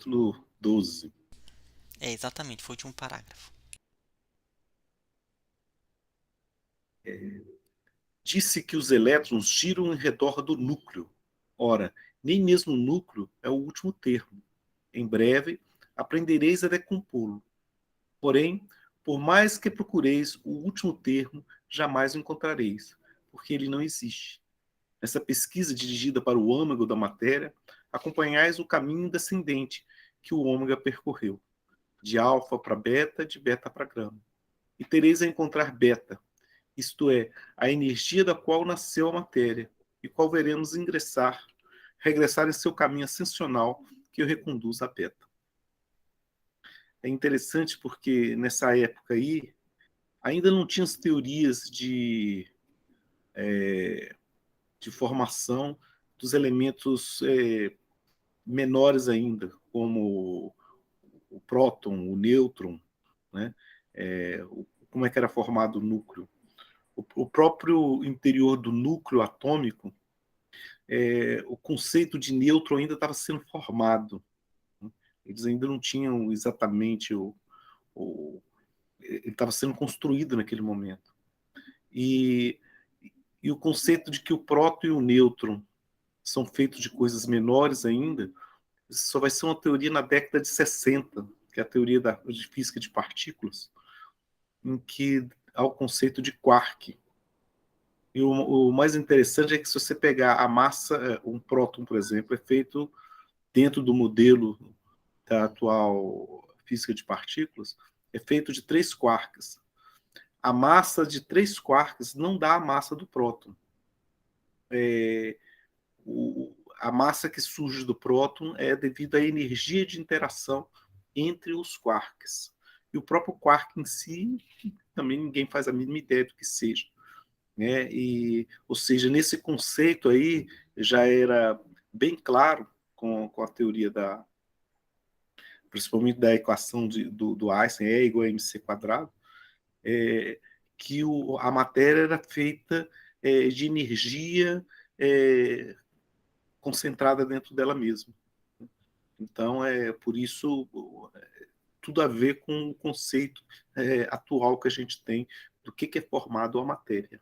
capítulo 12. É, exatamente, foi o último parágrafo. Disse que os elétrons giram em redor do núcleo. Ora, nem mesmo o núcleo é o último termo. Em breve, aprendereis a decompô-lo. Porém, por mais que procureis o último termo, jamais o encontrareis, porque ele não existe. Nessa pesquisa dirigida para o âmago da matéria, acompanhais o caminho descendente que o ômega percorreu, de alfa para beta, de beta para gama. E tereis a encontrar beta, isto é, a energia da qual nasceu a matéria, e qual veremos regressar em seu caminho ascensional que o reconduz à beta. É interessante porque nessa época aí ainda não tinha as teorias de formação dos elementos menores ainda, como o próton, o nêutron, né? Como é que era formado o núcleo. O próprio interior do núcleo atômico, o conceito de nêutron ainda estava sendo formado. Né? Eles ainda não tinham exatamente ele estava sendo construído naquele momento. E, e o conceito de que o próton e o nêutron são feitos de coisas menores ainda, isso só vai ser uma teoria na década de 60, que é a teoria de física de partículas, em que há o conceito de quark. E o mais interessante é que se você pegar a massa, um próton, por exemplo, é feito dentro do modelo da atual física de partículas, é feito de 3 quarks. A massa de 3 quarks não dá a massa do próton. A massa que surge do próton é devido à energia de interação entre os quarks. E o próprio quark em si, também ninguém faz a mínima ideia do que seja. Né? Ou seja, nesse conceito aí já era bem claro com a teoria principalmente da equação do Einstein, E igual a mc quadrado, é, que a matéria era feita de energia é, concentrada dentro dela mesma. Então, por isso, tudo a ver com o conceito atual que a gente tem do que é formado a matéria.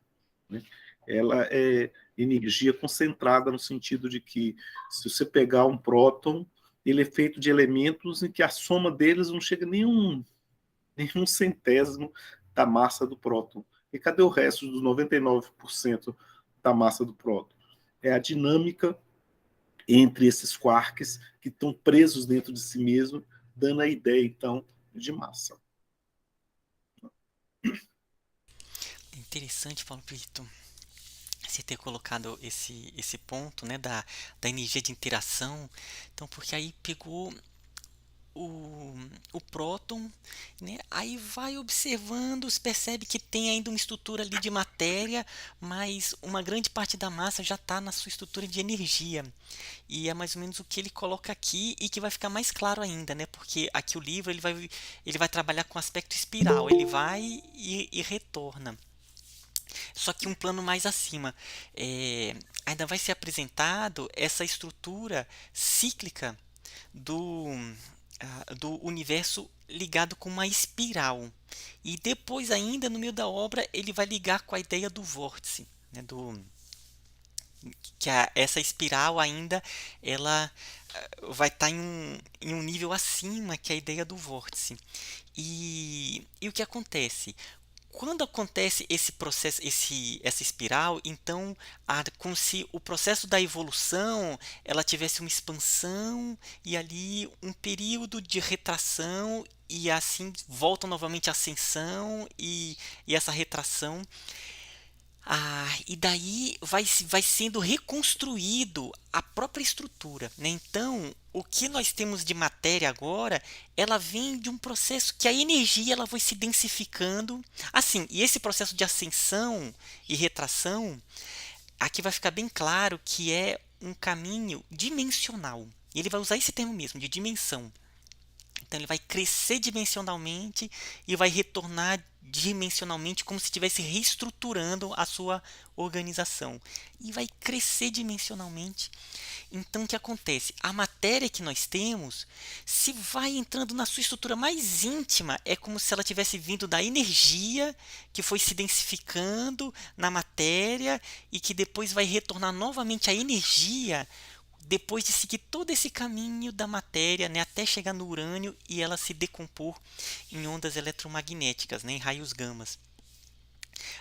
Né? Ela é energia concentrada no sentido de que, se você pegar um próton, ele é feito de elementos em que a soma deles não chega nenhum centésimo da massa do próton. E cadê o resto dos 99% da massa do próton? É a dinâmica entre esses quarks que estão presos dentro de si mesmo, dando a ideia, então, de massa. É interessante, Paulo Brito, você ter colocado esse ponto, né, da energia de interação. Então, porque aí pegou o, o próton, né? Aí vai observando, percebe que tem ainda uma estrutura ali de matéria, mas uma grande parte da massa já está na sua estrutura de energia. E é mais ou menos o que ele coloca aqui e que vai ficar mais claro ainda, né? Porque aqui o livro ele vai trabalhar com aspecto espiral, ele vai e retorna. Só que um plano mais acima, ainda vai ser apresentado essa estrutura cíclica do, do universo ligado com uma espiral. E depois ainda no meio da obra ele vai ligar com a ideia do vórtice, né, que essa espiral ainda ela vai estar em um nível acima que a ideia do vórtice. E o que acontece? Quando acontece esse processo, essa espiral, então como se o processo da evolução ela tivesse uma expansão e ali um período de retração e assim volta novamente a ascensão e essa retração. E daí vai sendo reconstruído a própria estrutura, né? Então, o que nós temos de matéria agora, ela vem de um processo que a energia ela vai se densificando, assim, e esse processo de ascensão e retração, aqui vai ficar bem claro que é um caminho dimensional. E ele vai usar esse termo mesmo, de dimensão. Então ele vai crescer dimensionalmente e vai retornar dimensionalmente como se estivesse reestruturando a sua organização. E vai crescer dimensionalmente. Então o que acontece? A matéria que nós temos, se vai entrando na sua estrutura mais íntima, é como se ela tivesse vindo da energia que foi se densificando na matéria e que depois vai retornar novamente à energia depois de seguir todo esse caminho da matéria, né, até chegar no urânio e ela se decompor em ondas eletromagnéticas, né, em raios gamas.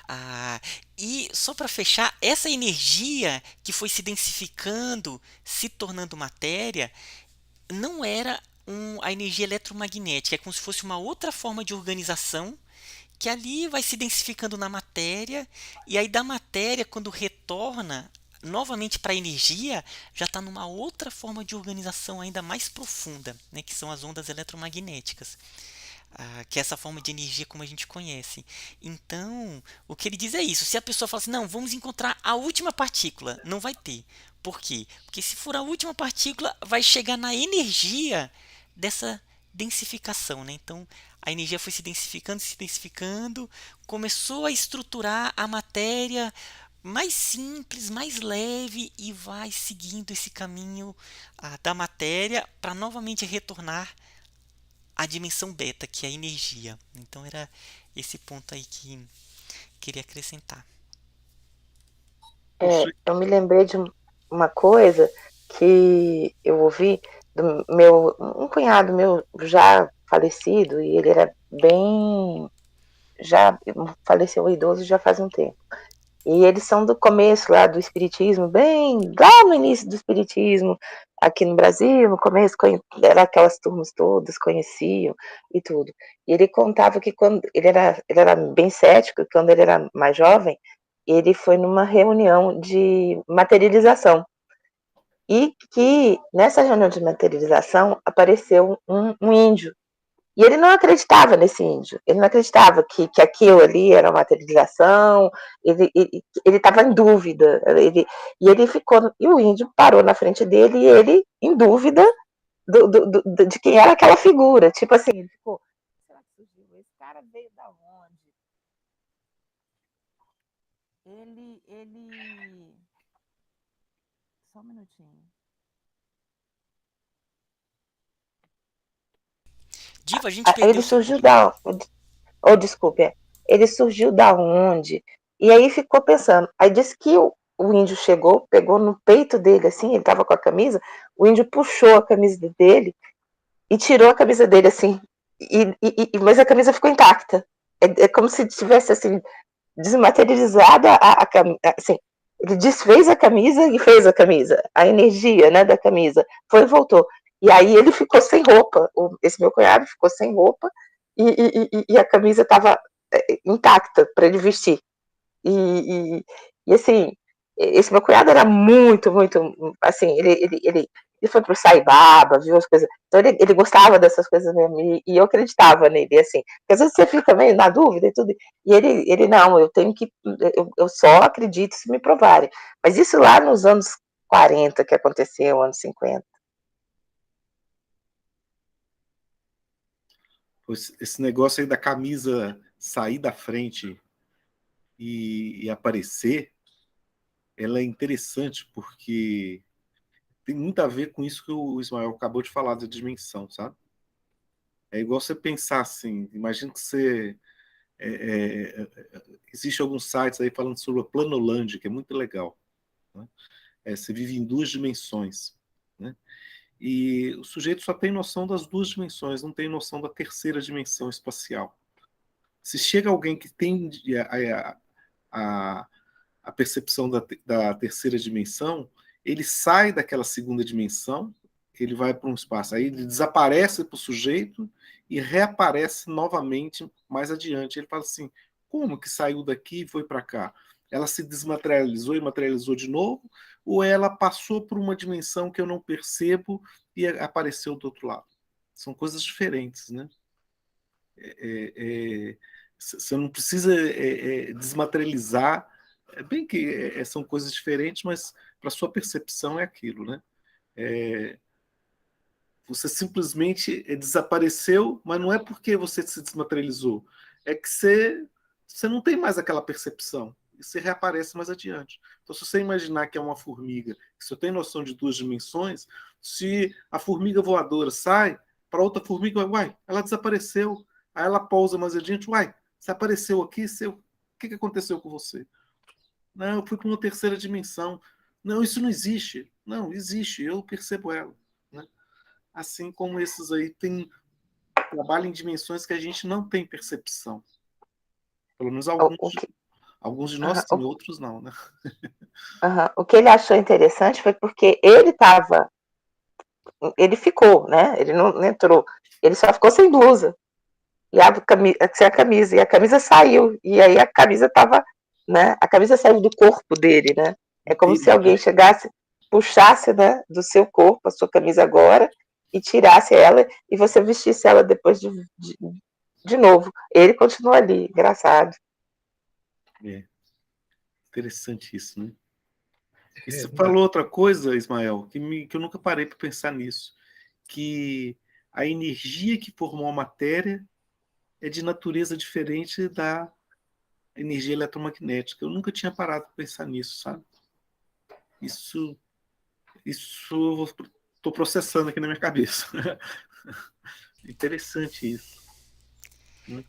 Ah, e só para fechar, essa energia que foi se densificando, se tornando matéria, não era a energia eletromagnética, é como se fosse uma outra forma de organização que ali vai se densificando na matéria, e aí da matéria, quando retorna novamente para a energia, já está numa outra forma de organização ainda mais profunda, né, que são as ondas eletromagnéticas. Que é essa forma de energia como a gente conhece. Então, o que ele diz é isso. Se a pessoa fala assim, não, vamos encontrar a última partícula, não vai ter. Por quê? Porque se for a última partícula, vai chegar na energia dessa densificação, né? Então, a energia foi se densificando, começou a estruturar a matéria mais simples, mais leve e vai seguindo esse caminho da matéria para novamente retornar a dimensão beta, que é a energia. Então era esse ponto aí que queria acrescentar. Eu me lembrei de uma coisa que eu ouvi do meu um cunhado meu já falecido e ele era bem já faleceu idoso já faz um tempo. E eles são do começo lá do espiritismo, bem lá no início do espiritismo, aqui no Brasil, no começo era aquelas turmas todas, conheciam e tudo. E ele contava que quando ele era bem cético, quando ele era mais jovem, ele foi numa reunião de materialização. E que nessa reunião de materialização apareceu um índio e ele não acreditava nesse índio, ele não acreditava que aquilo ali era uma materialização, ele estava em dúvida, e ele ficou, e o índio parou na frente dele e ele em dúvida de quem era aquela figura, tipo assim, ele ficou, será que surgiu? Esse cara veio da onde? Ele, só um minutinho. Diva, a gente perdeu Ele seu. surgiu da, oh, desculpe, ele surgiu da onde? E aí ficou pensando. Aí disse que o índio chegou, pegou no peito dele, assim, ele tava com a camisa, o índio puxou a camisa dele e tirou a camisa dele, assim, mas a camisa ficou intacta. É como se tivesse, assim, desmaterializado assim, ele desfez a camisa e fez a camisa, a energia, né, da camisa, foi e voltou. E aí ele ficou sem roupa, esse meu cunhado ficou sem roupa e a camisa estava intacta para ele vestir. E assim, esse meu cunhado era muito, muito, assim, ele foi pro Saibaba, viu as coisas. Então ele gostava dessas coisas mesmo, e eu acreditava nele, assim. Porque às vezes você fica meio na dúvida e tudo. E ele não, eu tenho que. Eu só acredito se me provarem. Mas isso lá nos anos 40 que aconteceu, anos 50. Esse negócio aí da camisa sair da frente e aparecer, ela é interessante porque tem muito a ver com isso que o Ismael acabou de falar da dimensão, sabe? É igual você pensar assim, imagina que você existe alguns sites aí falando sobre a Planolândia, que é muito legal. Né? Você vive em duas dimensões. Né? E o sujeito só tem noção das duas dimensões, não tem noção da terceira dimensão espacial. Se chega alguém que tem a, a percepção da terceira dimensão, ele sai daquela segunda dimensão, ele vai para um espaço, aí ele desaparece para o sujeito e reaparece novamente mais adiante. Ele fala assim: como que saiu daqui e foi para cá? Ela se desmaterializou e materializou de novo, ou ela passou por uma dimensão que eu não percebo e apareceu do outro lado? São coisas diferentes, né? Você não precisa desmaterializar. É bem que são coisas diferentes, mas para sua percepção é aquilo, né? É, Você simplesmente desapareceu, mas não é porque você se desmaterializou, é que você não tem mais aquela percepção. E você reaparece mais adiante. Então, se você imaginar que é uma formiga, que você tem noção de 2 dimensões, se a formiga voadora sai, para outra formiga, uai, ela desapareceu. Aí ela pousa mais adiante, uai, você apareceu aqui, o que aconteceu com você? Não, eu fui para uma terceira dimensão. Não, isso não existe. Não, existe, eu percebo ela. Né? Assim como esses aí trabalham em dimensões que a gente não tem percepção. Pelo menos O que, alguns de nós aham, sim, outros não, né? aham. O que ele achou interessante foi porque ele ficou, né? Ele não entrou, ele só ficou sem blusa e sem a camisa, e a camisa saiu, e aí a camisa estava, né? A camisa saiu do corpo dele, né? É como se Entendi. alguém chegasse, puxasse, né, do seu corpo a sua camisa agora e tirasse ela e você vestisse ela depois de novo. Ele continua ali, engraçado. É, interessante isso, né? E você falou outra coisa, Ismael, que eu nunca parei para pensar nisso, que a energia que formou a matéria é de natureza diferente da energia eletromagnética. Eu nunca tinha parado para pensar nisso, sabe? Isso, isso estou processando aqui na minha cabeça. Interessante isso. Né?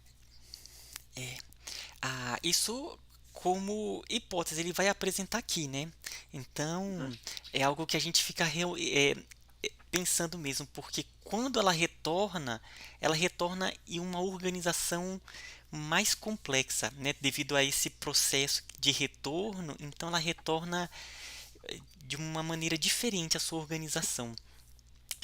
Isso como hipótese, ele vai apresentar aqui, né? Então, é algo que a gente fica pensando mesmo, porque quando ela retorna em uma organização mais complexa, né? Devido a esse processo de retorno, então ela retorna de uma maneira diferente a sua organização.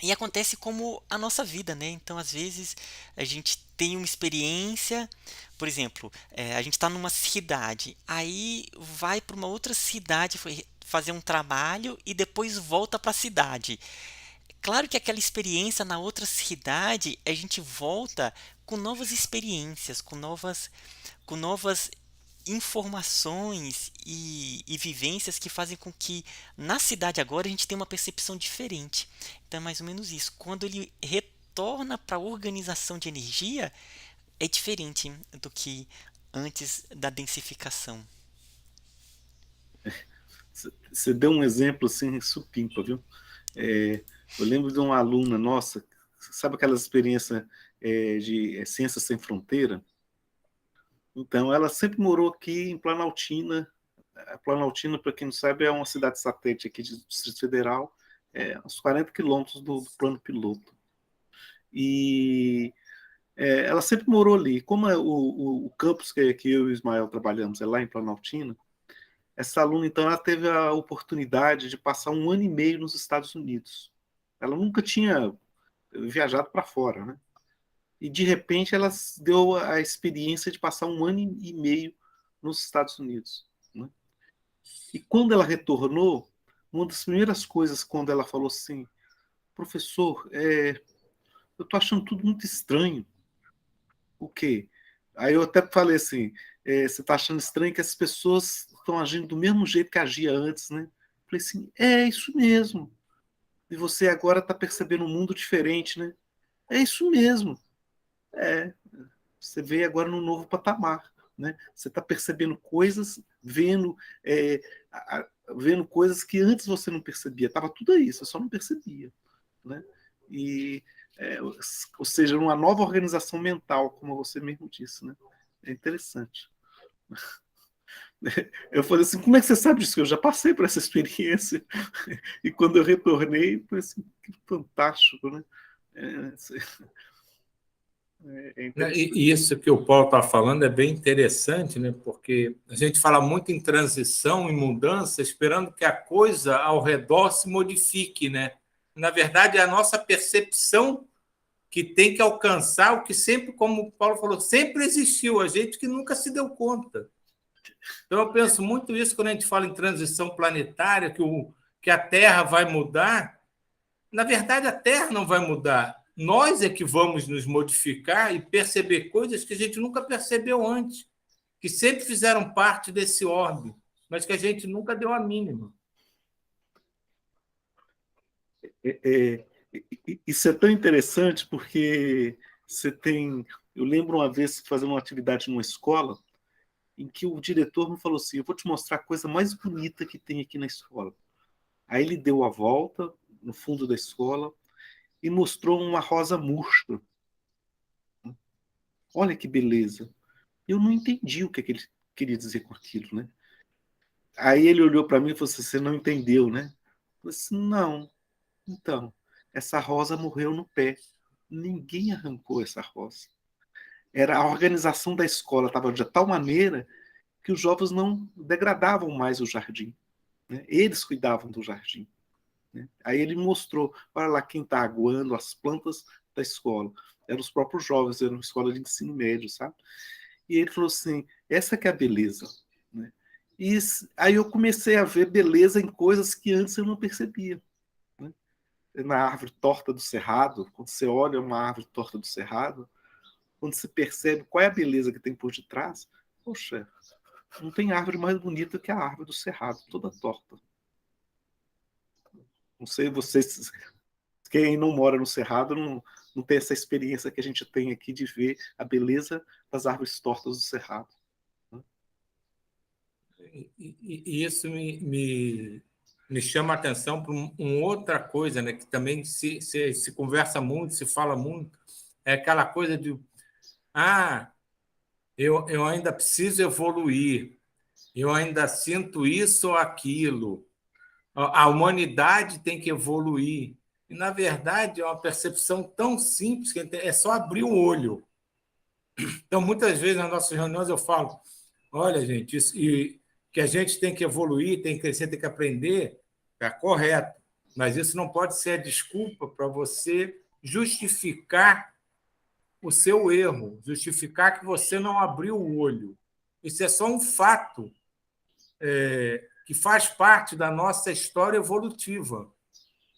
E acontece como a nossa vida, né? Então, às vezes, a gente tem uma experiência, por exemplo, a gente está numa cidade, aí vai para uma outra cidade fazer um trabalho e depois volta para a cidade. Claro que aquela experiência na outra cidade, a gente volta com novas experiências, com novas informações e vivências que fazem com que na cidade agora a gente tenha uma percepção diferente. Então é mais ou menos isso. Quando ele retorna para a organização de energia, é diferente do que antes da densificação. Você deu um exemplo assim, supimpa, viu? Eu lembro de uma aluna nossa, sabe aquelas experiências de Ciências Sem Fronteira? Então, ela sempre morou aqui em Planaltina. A Planaltina, para quem não sabe, é uma cidade satélite aqui do Distrito Federal, uns 40 quilômetros do plano piloto. E ela sempre morou ali. Como o campus que eu e o Ismael trabalhamos é lá em Planaltina, essa aluna, então, ela teve a oportunidade de passar 1 ano e meio nos Estados Unidos. Ela nunca tinha viajado para fora, né? E, de repente, ela deu a experiência de passar 1 ano e meio nos Estados Unidos. Né? E quando ela retornou, uma das primeiras coisas, quando ela falou assim, professor, eu estou achando tudo muito estranho. O quê? Aí eu até falei assim, você está achando estranho que as pessoas estão agindo do mesmo jeito que agia antes, né? Falei assim, é isso mesmo. E você agora está percebendo um mundo diferente, né? É isso mesmo. É, você veio agora num novo patamar, né? Você está percebendo coisas, é, vendo coisas que antes você não percebia. Estava tudo aí, você só não percebia, né? E, ou seja, uma nova organização mental, como você mesmo disse, né? É interessante. Eu falei assim, como é que você sabe disso? Eu já passei por essa experiência. E quando eu retornei, foi assim, que fantástico, né? É Né, interessante. e isso que o Paulo está falando é bem interessante, né? Porque a gente fala muito em transição, em mudança, esperando que a coisa ao redor se modifique, né? Na verdade, é a nossa percepção que tem que alcançar o que sempre, como o Paulo falou, sempre existiu, a gente que nunca se deu conta. Então, eu penso muito isso quando a gente fala em transição planetária, que a Terra vai mudar. Na verdade, a Terra não vai mudar. Nós é que vamos nos modificar e perceber coisas que a gente nunca percebeu antes, que sempre fizeram parte desse orbe, mas que a gente nunca deu a mínima. Isso é tão interessante porque você tem... Eu lembro uma vez fazendo uma atividade numa escola em que o diretor me falou assim: eu vou te mostrar a coisa mais bonita que tem aqui na escola. Aí ele deu a volta no fundo da escola e mostrou uma rosa murcha. Olha que beleza. Eu não entendi o que ele queria dizer com aquilo, né? Aí ele olhou para mim e falou assim: você não entendeu, né? Eu falei assim: não. Então, essa rosa morreu no pé. Ninguém arrancou essa rosa. Era a organização da escola estava de tal maneira que os jovens não degradavam mais o jardim, né? Eles cuidavam do jardim, né? Aí ele mostrou: olha lá quem está aguando as plantas da escola. Eram os próprios jovens, era uma escola de ensino médio, sabe? E ele falou assim: essa que é a beleza, né? E aí eu comecei a ver beleza em coisas que antes eu não percebia, né? Na árvore torta do cerrado, quando você olha uma árvore torta do cerrado, quando você percebe qual é a beleza que tem por detrás, poxa, não tem árvore mais bonita que a árvore do cerrado, toda torta. Não sei vocês, quem não mora no cerrado não tem essa experiência que a gente tem aqui de ver a beleza das árvores tortas do cerrado. E isso me chama a atenção para outra coisa, né, que também se conversa muito, se fala muito, é aquela coisa de eu ainda preciso evoluir, eu ainda sinto isso ou aquilo, a humanidade tem que evoluir. E, na verdade, é uma percepção tão simples que é só abrir o olho. Então, muitas vezes, nas nossas reuniões, eu falo: olha, gente, isso, e que a gente tem que evoluir, tem que crescer, tem que aprender, é correto. Mas isso não pode ser a desculpa para você justificar o seu erro, justificar que você não abriu o olho. Isso é só um fato que faz parte da nossa história evolutiva,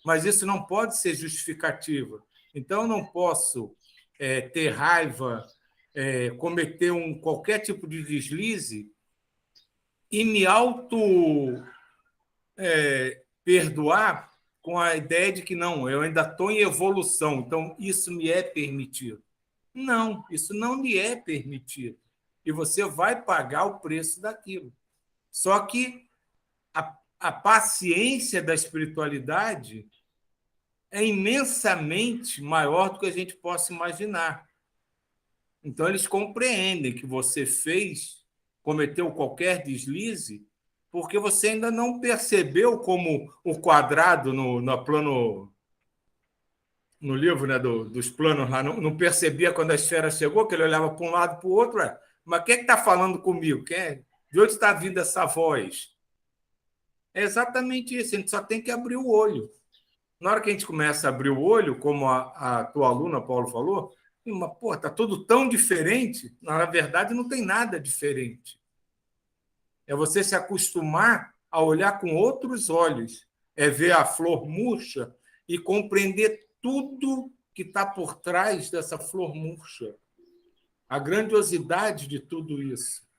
mas isso não pode ser justificativa. Então, eu não posso ter raiva, cometer qualquer tipo de deslize e me auto-perdoar com a ideia de que não, eu ainda estou em evolução, então isso me é permitido. Não, isso não lhe é permitido. E você vai pagar o preço daquilo. Só que a paciência da espiritualidade é imensamente maior do que a gente possa imaginar. Então, eles compreendem que você cometeu qualquer deslize, porque você ainda não percebeu como o quadrado no plano, no livro, né, dos planos lá, não percebia quando a esfera chegou, que ele olhava para um lado e para o outro. Mas quem é que está falando comigo? De onde está vindo essa voz? É exatamente isso, a gente só tem que abrir o olho. Na hora que a gente começa a abrir o olho, como a tua aluna, Paulo, falou, mas, pô, está tudo tão diferente. Na verdade, não tem nada diferente. É você se acostumar a olhar com outros olhos, é ver a flor murcha e compreender tudo que está por trás dessa flor murcha, a grandiosidade de tudo isso.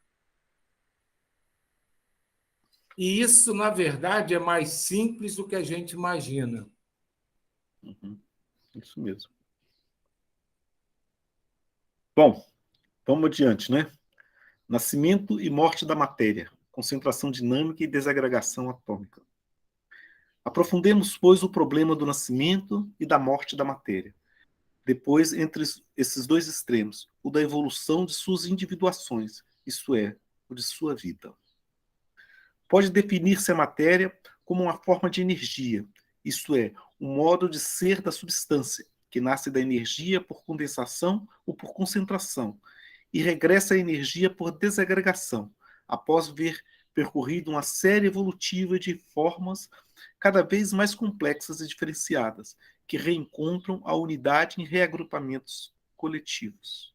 E isso, na verdade, é mais simples do que a gente imagina. Isso mesmo. Bom, vamos adiante, né? Nascimento e morte da matéria, concentração dinâmica e desagregação atômica. Aprofundemos, pois, o problema do nascimento e da morte da matéria. Depois, entre esses dois extremos, o da evolução de suas individuações, isto é, o de sua vida. Pode definir-se a matéria como uma forma de energia, isto é, um modo de ser da substância, que nasce da energia por condensação ou por concentração, e regressa à energia por desagregação, após ver percorrido uma série evolutiva de formas cada vez mais complexas e diferenciadas, que reencontram a unidade em reagrupamentos coletivos.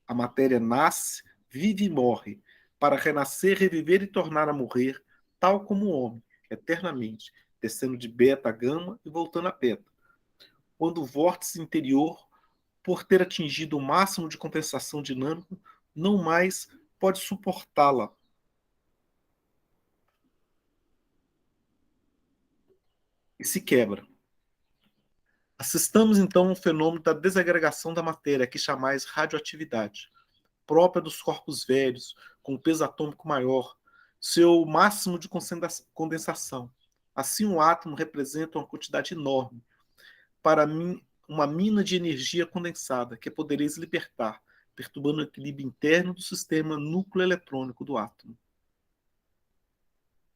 A matéria nasce, vive e morre, para renascer, reviver e tornar a morrer, tal como o homem, eternamente, descendo de beta a gama e voltando a beta. Quando o vórtice interior, por ter atingido o máximo de compensação dinâmica, não mais pode suportá-la. E se quebra. Assistamos, então, ao fenômeno da desagregação da matéria, que chamais radioatividade, própria dos corpos velhos, com peso atômico maior, seu máximo de condensação. Assim, um átomo representa uma quantidade enorme. Para mim, uma mina de energia condensada, que podereis libertar, perturbando o equilíbrio interno do sistema núcleo-eletrônico do átomo.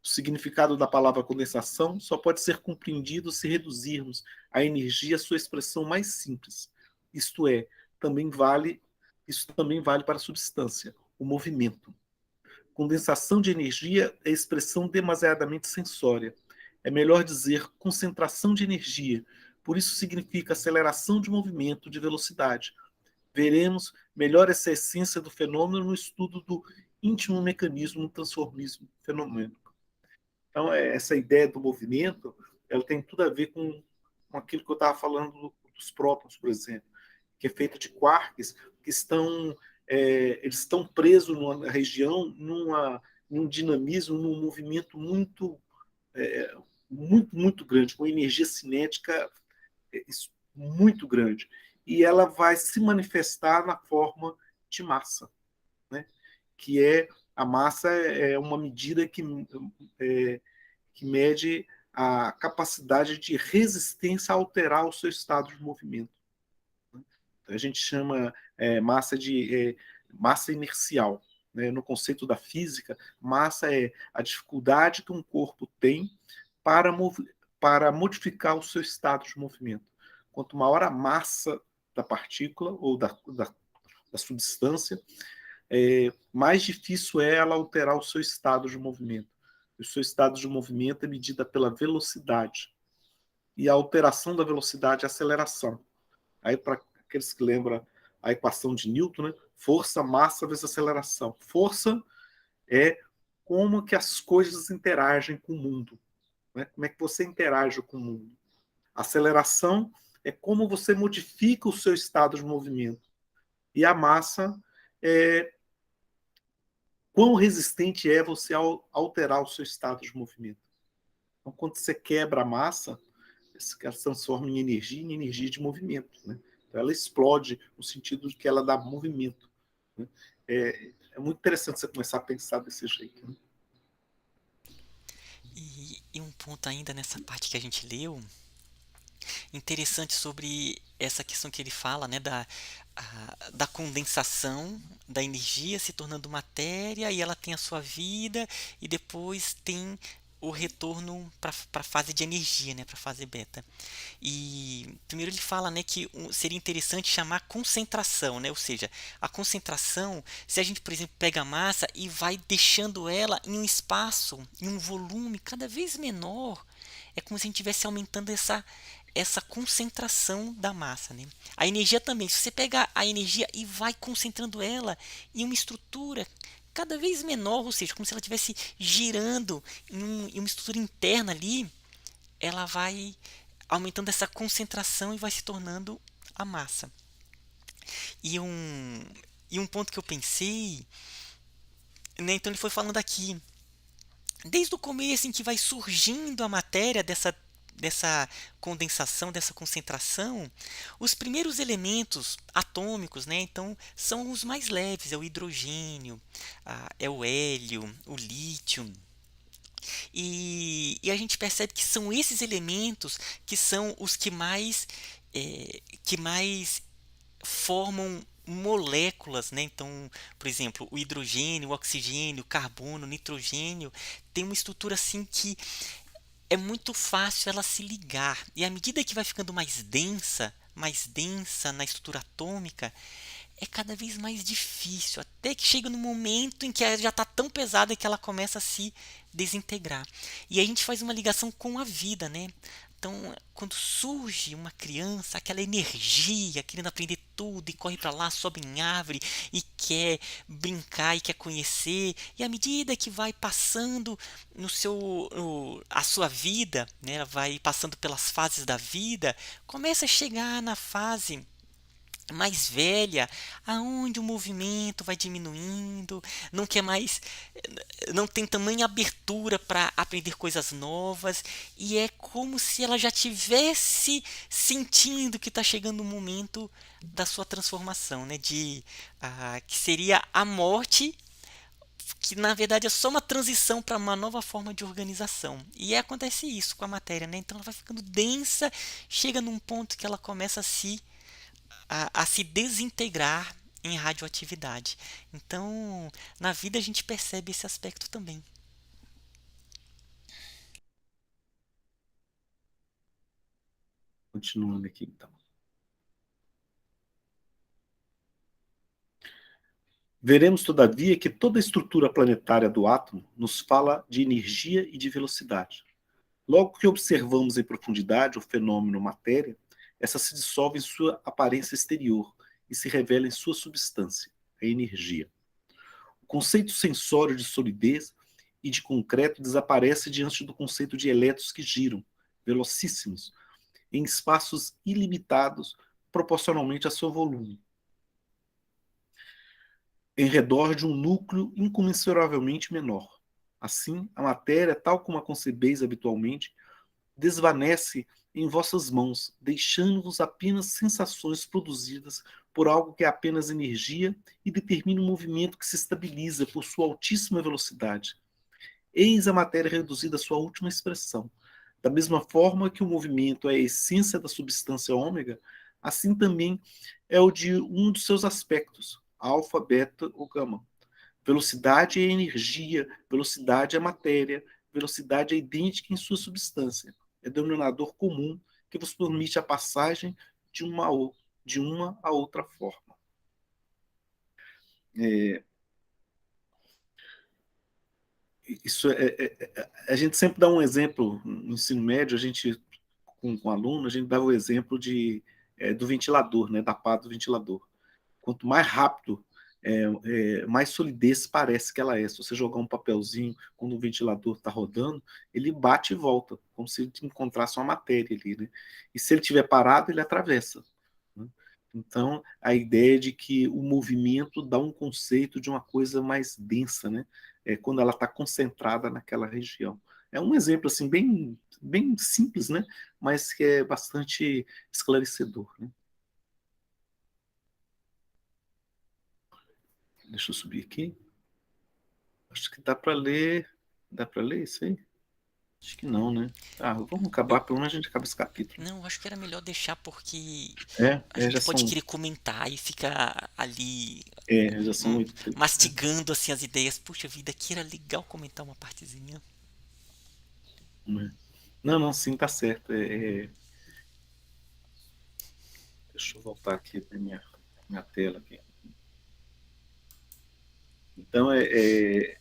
O significado da palavra condensação só pode ser compreendido se reduzirmos a energia à sua expressão mais simples. Isto é, isso também vale para a substância, o movimento. Condensação de energia é expressão demasiadamente sensória. É melhor dizer concentração de energia. Por isso significa aceleração de movimento de velocidade. Veremos melhor essa essência do fenômeno no estudo do íntimo mecanismo do transformismo fenomênico. Então, essa ideia do movimento, ela tem tudo a ver com aquilo que eu estava falando dos prótons, por exemplo, que é feito de quarks que eles estão presos numa região, num dinamismo, num movimento muito grande, com energia cinética muito grande. E ela vai se manifestar na forma de massa, né? Que a massa é uma medida que mede a capacidade de resistência a alterar o seu estado de movimento. Então, a gente chama massa inercial. Né? No conceito da física, massa é a dificuldade que um corpo tem para modificar o seu estado de movimento. Quanto maior a massa da partícula ou da substância, mais difícil é ela alterar o seu estado de movimento. O seu estado de movimento é medida pela velocidade. E a alteração da velocidade é a aceleração. Aí, para aqueles que lembram a equação de Newton, né? Força, massa vezes aceleração. Força é como que as coisas interagem com o mundo. Né? Como é que você interage com o mundo. Aceleração é como você modifica o seu estado de movimento. E a massa é quão resistente é você ao alterar o seu estado de movimento. Então, quando você quebra a massa, ela se transforma em energia de movimento. Né? Então, ela explode no sentido de que ela dá movimento. Né? É muito interessante você começar a pensar desse jeito. Né? E um ponto ainda nessa parte que a gente leu, interessante sobre essa questão que ele fala, né, da condensação da energia se tornando matéria, e ela tem a sua vida, e depois tem o retorno para a fase de energia, né, para a fase beta. E primeiro ele fala, né, que seria interessante chamar concentração, né, ou seja, a concentração, se a gente, por exemplo, pega a massa e vai deixando ela em um espaço, em um volume cada vez menor, é como se a gente estivesse aumentando essa concentração da massa, né? A energia também, se você pega a energia e vai concentrando ela em uma estrutura cada vez menor, ou seja, como se ela estivesse girando em uma estrutura interna ali, ela vai aumentando essa concentração e vai se tornando a massa. E um ponto que eu pensei, né, então ele foi falando aqui, desde o começo em que vai surgindo a matéria dessa condensação, dessa concentração, os primeiros elementos atômicos, né, então, são os mais leves, é o hidrogênio, é o hélio, o lítio. E a gente percebe que são esses elementos que são os que mais formam moléculas, né? Então, por exemplo, o hidrogênio, o oxigênio, o carbono, o nitrogênio tem uma estrutura assim que é muito fácil ela se ligar. E à medida que vai ficando mais densa na estrutura atômica, é cada vez mais difícil, até que chega no momento em que ela já está tão pesada que ela começa a se desintegrar. E aí a gente faz uma ligação com a vida, né? Então, quando surge uma criança, aquela energia, querendo aprender tudo e corre para lá, sobe em árvore e quer brincar e quer conhecer, e à medida que vai passando a sua vida, né, vai passando pelas fases da vida, começa a chegar na fase mais velha, aonde o movimento vai diminuindo, não quer mais, não tem tamanha abertura para aprender coisas novas, e é como se ela já tivesse sentindo que está chegando o momento da sua transformação, né? Que seria a morte, que na verdade é só uma transição para uma nova forma de organização. E acontece isso com a matéria, né? Então ela vai ficando densa, chega num ponto que ela começa a se desintegrar em radioatividade. Então, na vida a gente percebe esse aspecto também. Continuando aqui, então. Veremos, todavia, que toda a estrutura planetária do átomo nos fala de energia e de velocidade. Logo que observamos em profundidade o fenômeno matéria, essa se dissolve em sua aparência exterior e se revela em sua substância, a energia. O conceito sensório de solidez e de concreto desaparece diante do conceito de elétrons que giram, velocíssimos, em espaços ilimitados proporcionalmente a seu volume, em redor de um núcleo incomensuravelmente menor. Assim, a matéria, tal como a concebeis habitualmente, desvanece em vossas mãos, deixando-vos apenas sensações produzidas por algo que é apenas energia e determina um movimento que se estabiliza por sua altíssima velocidade. Eis a matéria reduzida à sua última expressão. Da mesma forma que o movimento é a essência da substância ômega, assim também é o de um dos seus aspectos, alfa, beta ou gama. Velocidade é energia, velocidade é matéria, velocidade é idêntica em sua substância. É denominador comum que vos permite a passagem de uma a outra forma. É, a gente sempre dá um exemplo no ensino médio, a gente com aluno, a gente dá o exemplo do ventilador, né, da pá do ventilador. Quanto mais rápido, mais solidez parece que ela é. Se você jogar um papelzinho quando o ventilador está rodando, ele bate e volta, como se ele encontrasse uma matéria ali, né? E se ele estiver parado, ele atravessa, né? Então, a ideia de que o movimento dá um conceito de uma coisa mais densa, né? Quando ela está concentrada naquela região. É um exemplo assim bem simples, né? Mas que é bastante esclarecedor, né? Deixa eu subir aqui. Acho que dá para ler. Dá para ler isso aí? Acho que não, né? Ah, vamos acabar, Eu, pelo menos a gente acaba esse capítulo. não, acho que era melhor deixar porque a Já gente pode são. querer comentar e ficar ali Já são 8. Né? mastigando assim as ideias. Puxa vida, que era legal comentar uma partezinha. Não, não, sim, tá certo. Deixa eu voltar aqui para minha tela aqui. Então,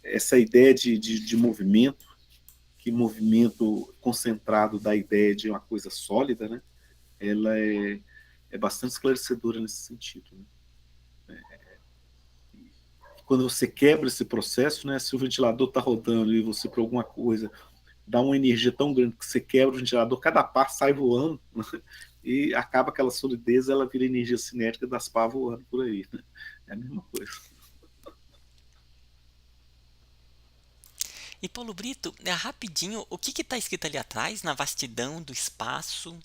essa ideia de movimento, que movimento concentrado da ideia de uma coisa sólida, né? Ela é bastante esclarecedora nesse sentido. Né? Quando você quebra esse processo, né? Se o ventilador está rodando e você, por alguma coisa, dá uma energia tão grande que você quebra o ventilador, cada pá sai voando, né? E acaba aquela solidez, ela vira energia cinética das pás voando por aí. Né? É a mesma coisa. E Paulo Brito, rapidinho, o que está escrito ali atrás, na vastidão do espaço?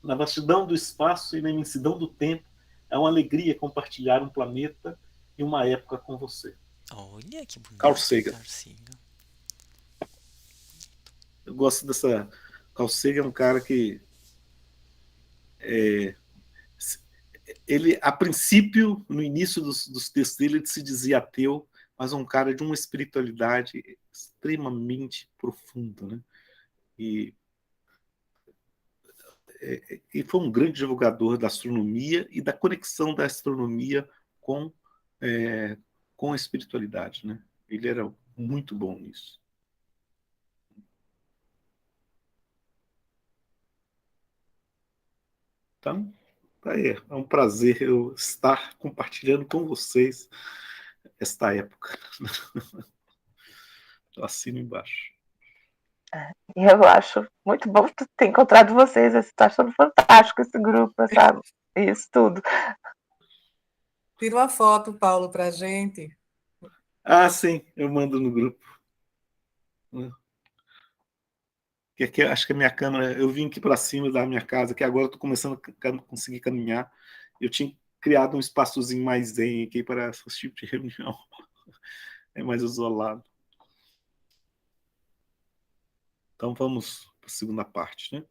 Na vastidão do espaço e na imensidão do tempo, é uma alegria compartilhar um planeta e uma época com você. Olha que Carl bonito, Sagan. Carl Sagan. Eu gosto dessa. Carl Sagan é um cara que ele, a princípio, no início dos textos dele, ele se dizia ateu, mas é um cara de uma espiritualidade extremamente profunda, né? E, e foi um grande divulgador da astronomia e da conexão da astronomia com, é, com a espiritualidade, né? Ele era muito bom nisso. Então, tá aí, é um prazer eu estar compartilhando com vocês esta época. Eu assino embaixo. E eu acho muito bom ter encontrado vocês. Estou achando fantástico esse grupo, isso tudo. Tira uma foto, Paulo, para a gente. Ah, sim, eu mando no grupo. Que aqui, acho que a minha câmera, eu vim aqui para cima da minha casa, que agora eu estou começando a conseguir caminhar. Eu tinha criado um espaçozinho mais zen aqui para esse tipo de reunião. É mais isolado. Então vamos para a segunda parte, né?